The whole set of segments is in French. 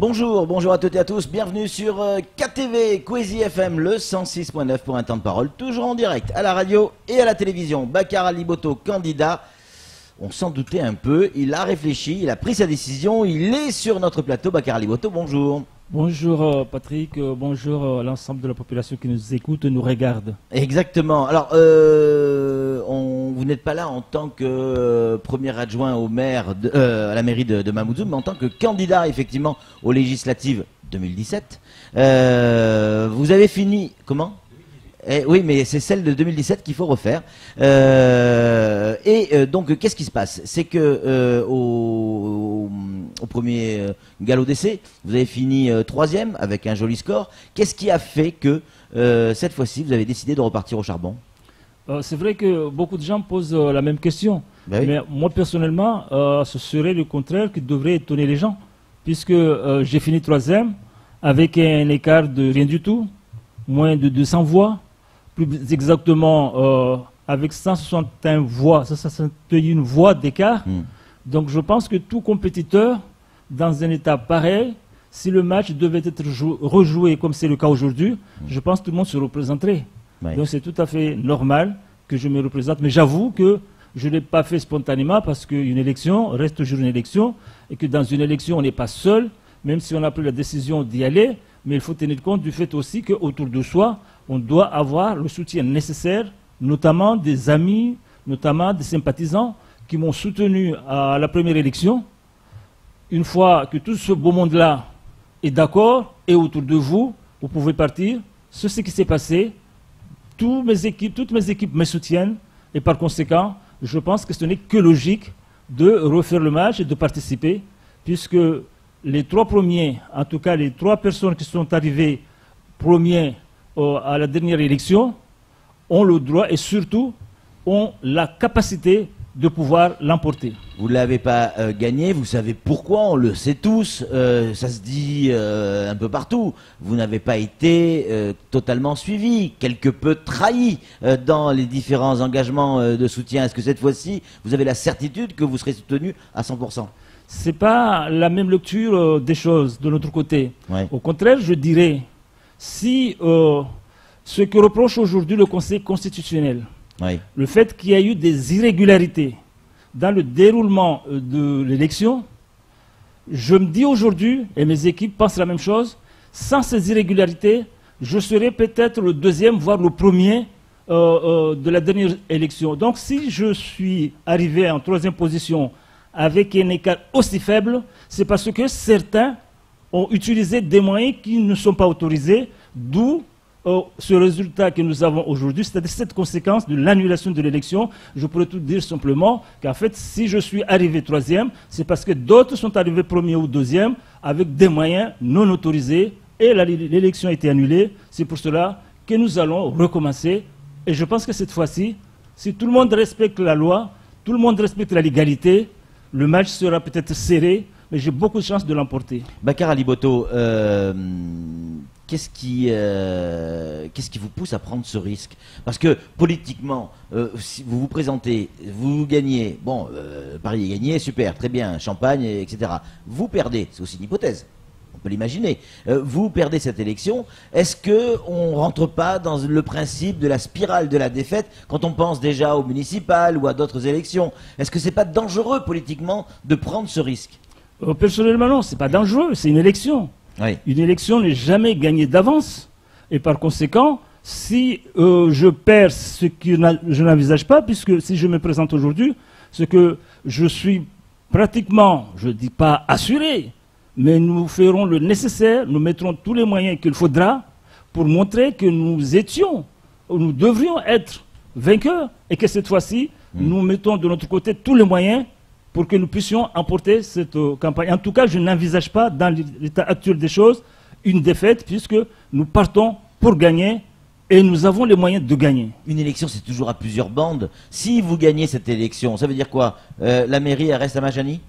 Bonjour, bonjour à toutes et à tous, bienvenue sur KTV, Kwezi FM, le 106.9 pour un temps de parole, toujours en direct à la radio et à la télévision. Bakar Ali Botto, candidat, on s'en doutait un peu, il a réfléchi, il a pris sa décision, il est sur notre plateau. Bakar Ali Botto, bonjour. Bonjour Patrick, bonjour à l'ensemble de la population qui nous écoute et nous regarde. Exactement, alors vous n'êtes pas là en tant que premier adjoint au maire à la mairie de Mamoudzou, mais en tant que candidat effectivement aux législatives 2017. Vous avez fini, comment ? Oui, mais c'est celle de 2017 qu'il faut refaire. Donc, qu'est-ce qui se passe? C'est que au premier galop d'essai, vous avez fini 3e avec un joli score. Qu'est-ce qui a fait que cette fois-ci, vous avez décidé de repartir au charbon? C'est vrai que beaucoup de gens posent la même question. Ben oui. Mais moi, personnellement, ce serait le contraire qui devrait étonner les gens. Puisque j'ai fini 3e avec un écart de rien du tout, moins de 200 voix. Plus exactement avec 161 voix, 161 voix d'écart. Donc je pense que tout compétiteur, dans un état pareil, si le match devait être rejoué comme c'est le cas aujourd'hui, je pense que tout le monde se représenterait. Ouais. Donc c'est tout à fait normal que je me représente. Mais j'avoue que je ne l'ai pas fait spontanément parce qu'une élection reste toujours une élection et que dans une élection on n'est pas seul, même si on a pris la décision d'y aller. Mais il faut tenir compte du fait aussi qu'autour de soi, on doit avoir le soutien nécessaire, notamment des amis, notamment des sympathisants qui m'ont soutenu à la première élection. Une fois que tout ce beau monde-là est d'accord et autour de vous, vous pouvez partir. C'est ce qui s'est passé. Toutes mes équipes me soutiennent et par conséquent, je pense que ce n'est que logique de refaire le match et de participer puisque les 3 premiers, en tout cas les 3 personnes qui sont arrivées premiers à la dernière élection, ont le droit et surtout ont la capacité de pouvoir l'emporter. Vous ne l'avez pas gagné, vous savez pourquoi, on le sait tous, ça se dit un peu partout. Vous n'avez pas été totalement suivi, quelque peu trahi dans les différents engagements de soutien. Est-ce que cette fois-ci, vous avez la certitude que vous serez soutenu à 100%? Ce n'est pas la même lecture des choses de notre côté. Ouais. Au contraire, je dirais, si ce que reproche aujourd'hui le Conseil constitutionnel, Oui. le fait qu'il y a eu des irrégularités dans le déroulement de l'élection, je me dis aujourd'hui, et mes équipes pensent la même chose, sans ces irrégularités, je serais peut-être le 2e, voire le 1er de la dernière élection. Donc si je suis arrivé en 3e position avec un écart aussi faible, c'est parce que certains ont utilisé des moyens qui ne sont pas autorisés, d'où ce résultat que nous avons aujourd'hui, c'est-à-dire cette conséquence de l'annulation de l'élection. Je pourrais tout dire simplement qu'en fait, si je suis arrivé 3e, c'est parce que d'autres sont arrivés 1er ou 2e avec des moyens non autorisés et l'élection a été annulée. C'est pour cela que nous allons recommencer. Et je pense que cette fois-ci, si tout le monde respecte la loi, tout le monde respecte la légalité, le match sera peut-être serré, mais j'ai beaucoup de chances de l'emporter. Bakar Ali Botto, qu'est-ce qui vous pousse à prendre ce risque? Parce que politiquement, si vous vous présentez, vous gagnez, bon, Paris est gagné, super, très bien, Champagne, etc. Vous perdez, c'est aussi une hypothèse, on peut l'imaginer. Vous perdez cette élection, est-ce qu'on ne rentre pas dans le principe de la spirale de la défaite quand on pense déjà aux municipales ou à d'autres élections? Est-ce que ce n'est pas dangereux politiquement de prendre ce risque? Personnellement, non, ce n'est pas dangereux, c'est une élection. Oui. Une élection n'est jamais gagnée d'avance. Et par conséquent, si je perds ce que je n'envisage pas, puisque si je me présente aujourd'hui, c'est que je suis pratiquement, je ne dis pas assuré, mais nous ferons le nécessaire, nous mettrons tous les moyens qu'il faudra pour montrer que nous devrions être vainqueurs et que cette fois-ci, nous mettons de notre côté tous les moyens pour que nous puissions emporter cette campagne. En tout cas, je n'envisage pas, dans l'état actuel des choses, une défaite, puisque nous partons pour gagner et nous avons les moyens de gagner. Une élection, c'est toujours à plusieurs bandes. Si vous gagnez cette élection, ça veut dire quoi? La mairie, elle reste à Majani?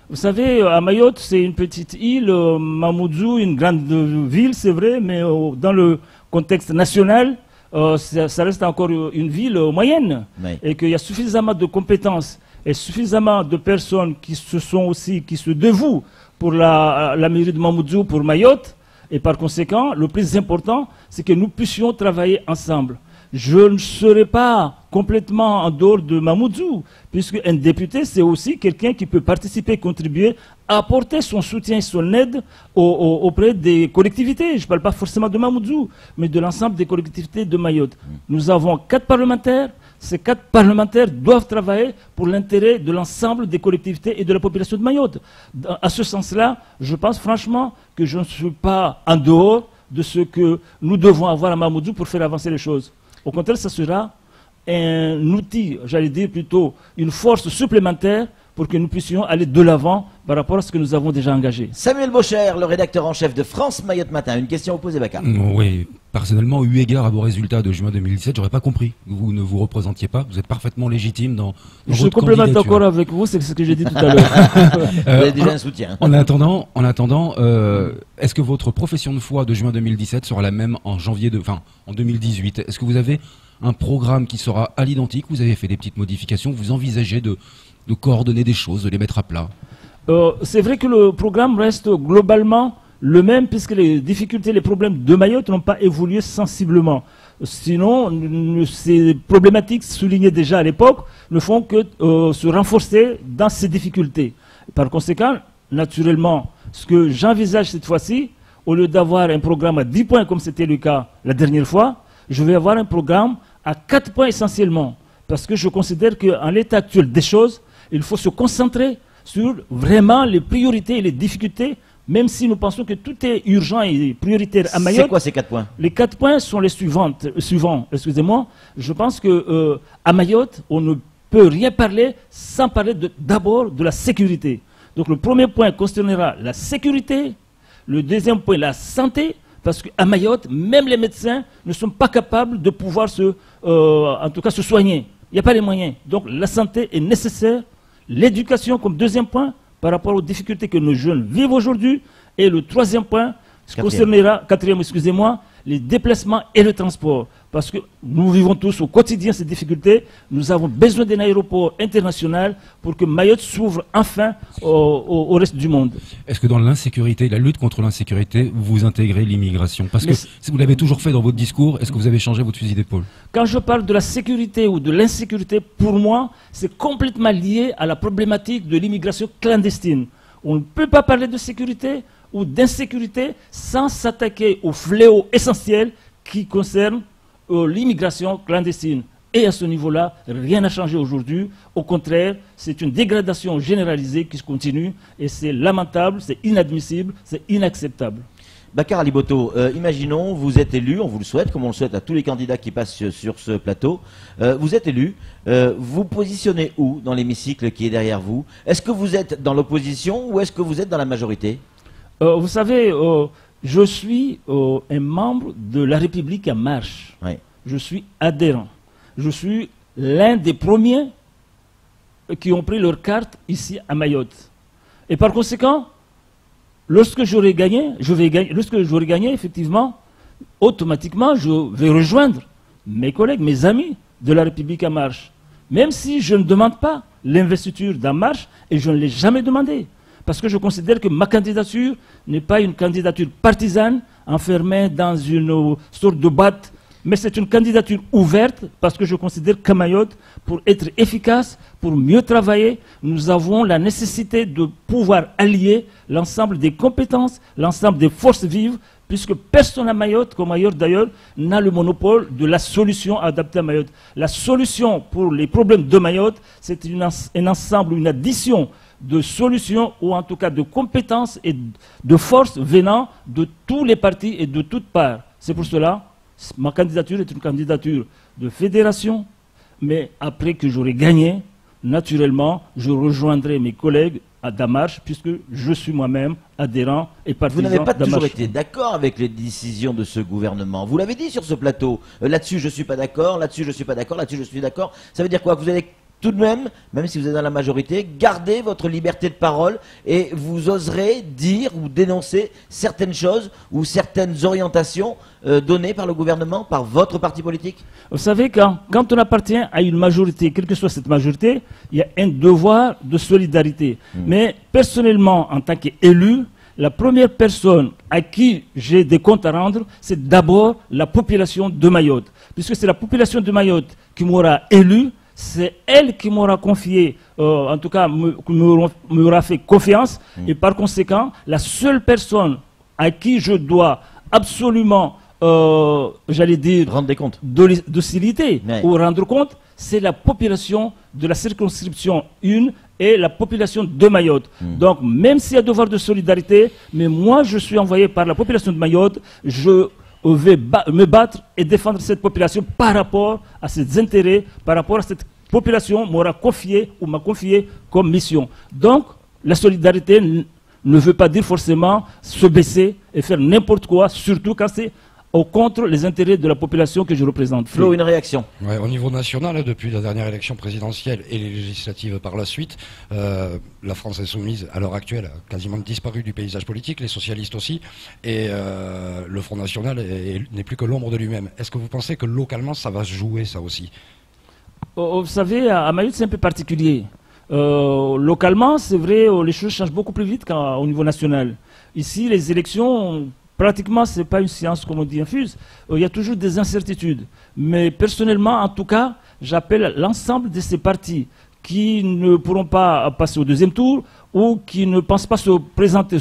Vous savez, à Mayotte, c'est une petite île, Mamoudzou, une grande ville, c'est vrai, mais dans le contexte national, ça reste encore une ville moyenne. Oui. Et qu'il y a suffisamment de compétences et suffisamment de personnes qui se dévouent pour la mairie de Mamoudzou, pour Mayotte. Et par conséquent, le plus important, c'est que nous puissions travailler ensemble. Je ne serai pas complètement en dehors de Mamoudzou, puisque un député, c'est aussi quelqu'un qui peut participer, contribuer, apporter son soutien et son aide auprès des collectivités. Je ne parle pas forcément de Mamoudzou, mais de l'ensemble des collectivités de Mayotte. Nous avons 4 parlementaires. Ces 4 parlementaires doivent travailler pour l'intérêt de l'ensemble des collectivités et de la population de Mayotte. À ce sens-là, je pense franchement que je ne suis pas en dehors de ce que nous devons avoir à Mamoudzou pour faire avancer les choses. Au contraire, ça sera un outil, j'allais dire plutôt une force supplémentaire pour que nous puissions aller de l'avant par rapport à ce que nous avons déjà engagé. Samuel Bocher, le rédacteur en chef de France Mayotte Matin. Une question posée, Bakar. Oui, personnellement, eu égard à vos résultats de juin 2017, j'aurais pas compris que vous ne vous représentiez pas. Vous êtes parfaitement légitime dans Je suis votre complètement candidature. d'accord avec vous, c'est ce que j'ai dit tout à l'heure. Vous avez déjà un soutien. En attendant, est-ce que votre profession de foi de juin 2017 sera la même en en 2018? Est-ce que vous avez un programme qui sera à l'identique? Vous avez fait des petites modifications? Vous envisagez de coordonner des choses, de les mettre à plat? C'est vrai que le programme reste globalement le même, puisque les difficultés, les problèmes de Mayotte n'ont pas évolué sensiblement. Sinon, ces problématiques soulignées déjà à l'époque ne font que se renforcer dans ces difficultés. Par conséquent, naturellement, ce que j'envisage cette fois-ci, au lieu d'avoir un programme à 10 points comme c'était le cas la dernière fois, je vais avoir un programme à 4 points essentiellement. Parce que je considère qu'en l'état actuel des choses, il faut se concentrer sur vraiment les priorités et les difficultés, même si nous pensons que tout est urgent et prioritaire à Mayotte. C'est quoi ces 4 points? Les 4 points sont les suivants. Excusez-moi. Je pense que à Mayotte, on ne peut rien parler sans parler d'abord de la sécurité. Donc le premier point concernera la sécurité, le deuxième point la santé, parce qu'à Mayotte, même les médecins ne sont pas capables de pouvoir en tout cas se soigner. Il n'y a pas les moyens. Donc la santé est nécessaire. L'éducation comme deuxième point par rapport aux difficultés que nos jeunes vivent aujourd'hui. Et le troisième point concernera, excusez-moi, les déplacements et le transport. Parce que nous vivons tous au quotidien ces difficultés. Nous avons besoin d'un aéroport international pour que Mayotte s'ouvre enfin au reste du monde. Est-ce que dans l'insécurité, la lutte contre l'insécurité, vous intégrez l'immigration? Parce que si vous l'avez toujours fait dans votre discours, est-ce que vous avez changé votre fusil d'épaule? Quand je parle de la sécurité ou de l'insécurité, pour moi, c'est complètement lié à la problématique de l'immigration clandestine. On ne peut pas parler de sécurité ou d'insécurité sans s'attaquer au fléau essentiel qui concerne l'immigration clandestine. Et à ce niveau-là, rien n'a changé aujourd'hui. Au contraire, c'est une dégradation généralisée qui se continue et c'est lamentable, c'est inadmissible, c'est inacceptable. Bakar Aliboto, imaginons, vous êtes élu, on vous le souhaite, comme on le souhaite à tous les candidats qui passent sur ce plateau. Vous êtes élu, vous positionnez où dans l'hémicycle qui est derrière vous? Est-ce que vous êtes dans l'opposition ou est-ce que vous êtes dans la majorité? Vous savez, je suis un membre de La République en marche. Oui. Je suis adhérent. Je suis l'un des premiers qui ont pris leur carte ici à Mayotte. Et par conséquent, lorsque j'aurai gagné, effectivement, automatiquement, je vais rejoindre mes collègues, mes amis de La République en marche. Même si je ne demande pas l'investiture d'En Marche, et je ne l'ai jamais demandé. Parce que je considère que ma candidature n'est pas une candidature partisane, enfermée dans une sorte de boîte, mais c'est une candidature ouverte, parce que je considère qu'à Mayotte, pour être efficace, pour mieux travailler, nous avons la nécessité de pouvoir allier l'ensemble des compétences, l'ensemble des forces vives, puisque personne à Mayotte, comme ailleurs d'ailleurs, n'a le monopole de la solution adaptée à Mayotte. La solution pour les problèmes de Mayotte, c'est un ensemble, une addition de solutions, ou en tout cas de compétences et de forces venant de tous les partis et de toutes parts. C'est pour cela, ma candidature est une candidature de fédération, mais après que j'aurai gagné, naturellement, je rejoindrai mes collègues à Damarche, puisque je suis moi-même adhérent et partisan. Vous n'avez pas toujours Damarche. été d'accord avec les décisions de ce gouvernement. Vous l'avez dit sur ce plateau. Là-dessus, je ne suis pas d'accord. Là-dessus, je ne suis pas d'accord. Là-dessus, je suis d'accord. Ça veut dire quoi? Que vous avez tout de même si vous êtes dans la majorité, garder votre liberté de parole et vous oserez dire ou dénoncer certaines choses ou certaines orientations données par le gouvernement, par votre parti politique? Vous savez, quand on appartient à une majorité, quelle que soit cette majorité, il y a un devoir de solidarité. Mais personnellement, en tant qu'élu, la première personne à qui j'ai des comptes à rendre, c'est d'abord la population de Mayotte. Puisque c'est la population de Mayotte qui m'aura élu, c'est elle qui m'aura confié, en tout cas, m'aura fait confiance. Et par conséquent, la seule personne à qui je dois absolument, j'allais dire, rendre des comptes, docilité ou rendre compte, c'est la population de la circonscription 1 et la population de Mayotte. Donc, même s'il y a devoir de solidarité, mais moi, je suis envoyé par la population de Mayotte, je vais me battre et défendre cette population par rapport à ses intérêts, par rapport à cette population m'aura confié ou m'a confié comme mission. Donc, la solidarité ne veut pas dire forcément se baisser et faire n'importe quoi, surtout quand c'est contre les intérêts de la population que je représente. Flo, une réaction? Ouais, au niveau national, depuis la dernière élection présidentielle et les législatives par la suite, la France insoumise, à l'heure actuelle, a quasiment disparu du paysage politique, les socialistes aussi, et le Front National n'est plus que l'ombre de lui-même. Est-ce que vous pensez que localement, ça va se jouer, ça aussi? Vous savez, à Mayotte, c'est un peu particulier. Localement, c'est vrai, les choses changent beaucoup plus vite qu'au niveau national. Ici, les élections... Pratiquement, ce n'est pas une science, comme on dit, infuse. Il y a toujours des incertitudes. Mais personnellement, en tout cas, j'appelle l'ensemble de ces partis qui ne pourront pas passer au deuxième tour ou qui ne pensent pas se représenter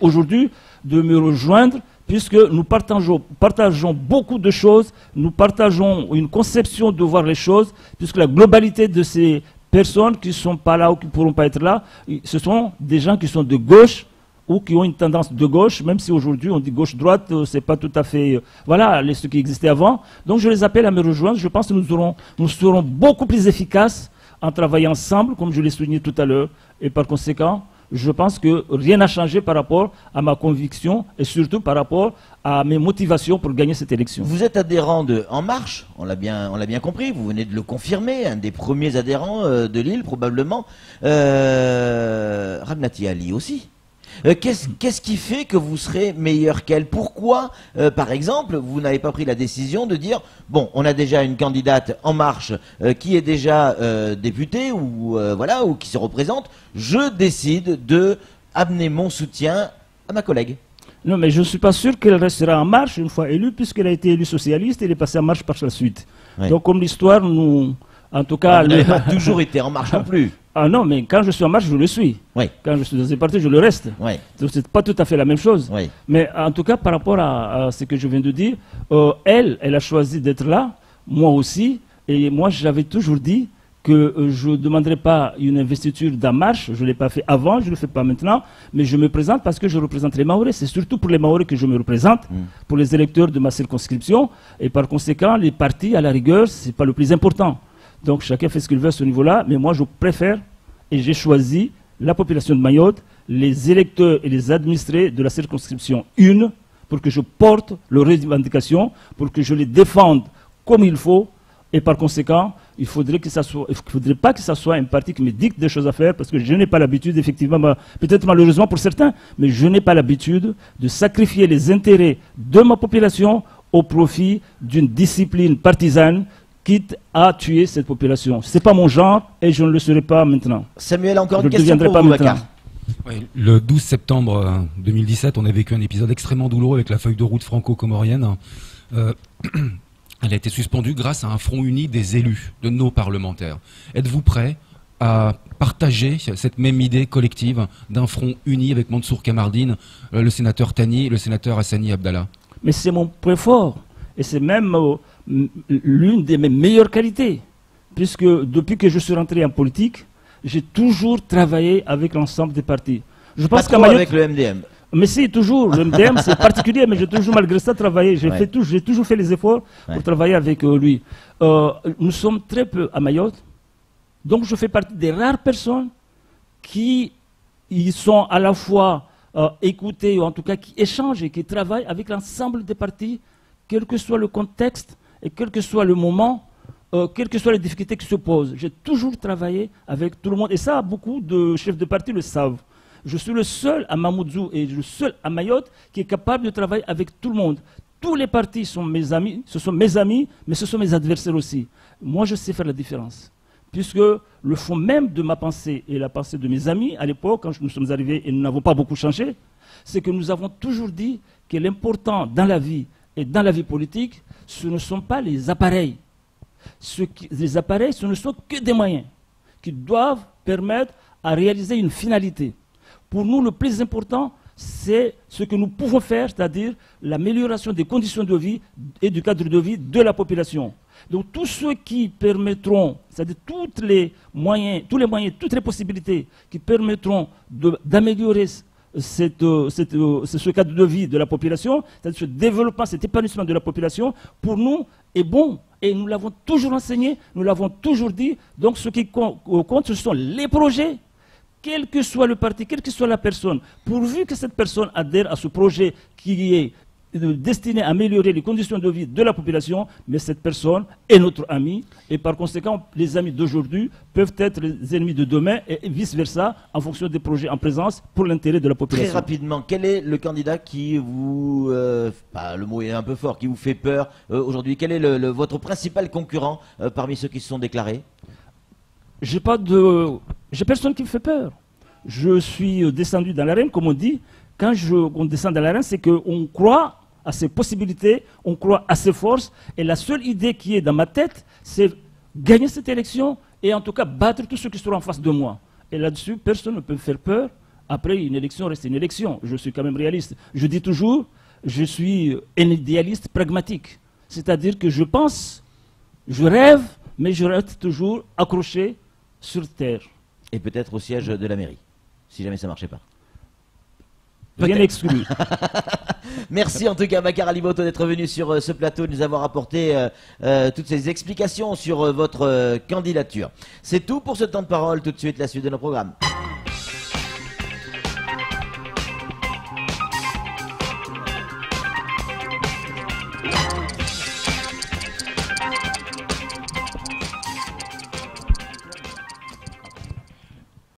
aujourd'hui, de me rejoindre, puisque nous partageons beaucoup de choses, nous partageons une conception de voir les choses, puisque la globalité de ces personnes qui ne sont pas là ou qui ne pourront pas être là, ce sont des gens qui sont de gauche, ou qui ont une tendance de gauche, même si aujourd'hui on dit gauche-droite, c'est pas tout à fait... voilà, ce qui existait avant. Donc je les appelle à me rejoindre. Je pense que nous serons beaucoup plus efficaces en travaillant ensemble, comme je l'ai souligné tout à l'heure. Et par conséquent, je pense que rien n'a changé par rapport à ma conviction et surtout par rapport à mes motivations pour gagner cette élection. Vous êtes adhérent de En Marche, on l'a bien compris, vous venez de le confirmer, un des premiers adhérents de Lille probablement. Ramnati Ali aussi. Qu'est-ce qui fait que vous serez meilleur qu'elle? Pourquoi, par exemple, vous n'avez pas pris la décision de dire, bon, on a déjà une candidate En Marche qui est déjà députée ou voilà, ou qui se représente, je décide de amener mon soutien à ma collègue? Non, mais je ne suis pas sûr qu'elle restera En Marche une fois élue, puisqu'elle a été élue socialiste et elle est passée En Marche par la suite. Oui. Donc, comme l'histoire nous... En tout cas... Vous n'avez pas toujours été En Marche non plus. Ah non, mais quand je suis En Marche, je le suis. Oui. Quand je suis dans un parti, je le reste. Oui. Donc c'est pas tout à fait la même chose. Oui. Mais en tout cas, par rapport à ce que je viens de dire, elle a choisi d'être là, moi aussi. Et moi, j'avais toujours dit que je ne demanderai pas une investiture d'En Marche. Je ne l'ai pas fait avant, je ne le fais pas maintenant. Mais je me présente parce que je représente les Mahorais. C'est surtout pour les Mahorais que je me représente, pour les électeurs de ma circonscription. Et par conséquent, les partis, à la rigueur, ce n'est pas le plus important. Donc chacun fait ce qu'il veut à ce niveau-là, mais moi je préfère et j'ai choisi la population de Mayotte, les électeurs et les administrés de la circonscription 1 pour que je porte leurs revendications, pour que je les défende comme il faut. Et par conséquent, il ne faudrait pas que ça soit un parti qui me dicte des choses à faire, parce que je n'ai pas l'habitude, effectivement, peut-être malheureusement pour certains, mais je n'ai pas l'habitude de sacrifier les intérêts de ma population au profit d'une discipline partisane, quitte à tuer cette population. Ce n'est pas mon genre et je ne le serai pas maintenant. Samuel, encore une question pour vous, Bakar. Oui, le 12 septembre 2017, on a vécu un épisode extrêmement douloureux avec la feuille de route franco-comorienne. Elle a été suspendue grâce à un front uni des élus, de nos parlementaires. Êtes-vous prêt à partager cette même idée collective d'un front uni avec Mansour Kamardine, le sénateur Tani, le sénateur Hassani Abdallah? Mais c'est mon point fort. Et c'est même l'une de mes meilleures qualités. Puisque depuis que je suis rentré en politique, j'ai toujours travaillé avec l'ensemble des partis. Je pense qu'à Mayotte, avec le MDM. Mais si, toujours. Le MDM, c'est particulier, mais j'ai toujours, malgré ça, travaillé. J'ai toujours fait les efforts pour travailler avec lui. Nous sommes très peu à Mayotte. Donc, je fais partie des rares personnes qui sont à la fois écoutées, ou en tout cas qui échangent et qui travaillent avec l'ensemble des partis, quel que soit le contexte et quel que soit le moment. quelles que soient les difficultés qui se posent. J'ai toujours travaillé avec tout le monde. Et ça, beaucoup de chefs de parti le savent. Je suis le seul à Mamoudzou et le seul à Mayotte qui est capable de travailler avec tout le monde. Tous les partis sont mes amis, ce sont mes amis, mais ce sont mes adversaires aussi. Moi, je sais faire la différence. Puisque le fond même de ma pensée et la pensée de mes amis, à l'époque, quand nous sommes arrivés et nous n'avons pas beaucoup changé, c'est que nous avons toujours dit que l'important dans la vie et dans la vie politique, ce ne sont pas les appareils. Les appareils, ce ne sont que des moyens qui doivent permettre à réaliser une finalité. Pour nous, le plus important, c'est ce que nous pouvons faire, c'est-à-dire l'amélioration des conditions de vie et du cadre de vie de la population. Donc tous ceux qui permettront, c'est-à-dire tous les moyens, toutes les possibilités qui permettront d'améliorer ce cadre de vie de la population, c'est-à-dire ce développement, cet épanouissement de la population, pour nous est bon. Et nous l'avons toujours enseigné, nous l'avons toujours dit. Donc ce qui compte, ce sont les projets. Quel que soit le parti, quelle que soit la personne, pourvu que cette personne adhère à ce projet qui est destiné à améliorer les conditions de vie de la population, mais cette personne est notre ami, et par conséquent, les amis d'aujourd'hui peuvent être les ennemis de demain, et vice-versa, en fonction des projets en présence, pour l'intérêt de la population. Très rapidement, quel est le candidat qui vous, le mot est un peu fort, qui vous fait peur aujourd'hui? Quel est votre principal concurrent parmi ceux qui se sont déclarés? J'ai personne qui me fait peur. Je suis descendu dans l'arène, comme on dit. Quand on descend dans l'arène, c'est qu'on croit à ses possibilités, on croit à ses forces. Et la seule idée qui est dans ma tête, c'est gagner cette élection et en tout cas battre tous ceux qui seront en face de moi. Et là-dessus, personne ne peut me faire peur. Après, une élection reste une élection. Je suis quand même réaliste. Je dis toujours, je suis un idéaliste pragmatique. C'est-à-dire que je pense, je rêve, mais je reste toujours accroché sur terre. Et peut-être au siège de la mairie, si jamais ça ne marchait pas. Rien exclu. Merci en tout cas Makar Ali-Moto d'être venu sur ce plateau, de nous avoir apporté toutes ces explications sur votre candidature. C'est tout pour ce temps de parole, tout de suite la suite de nos programmes.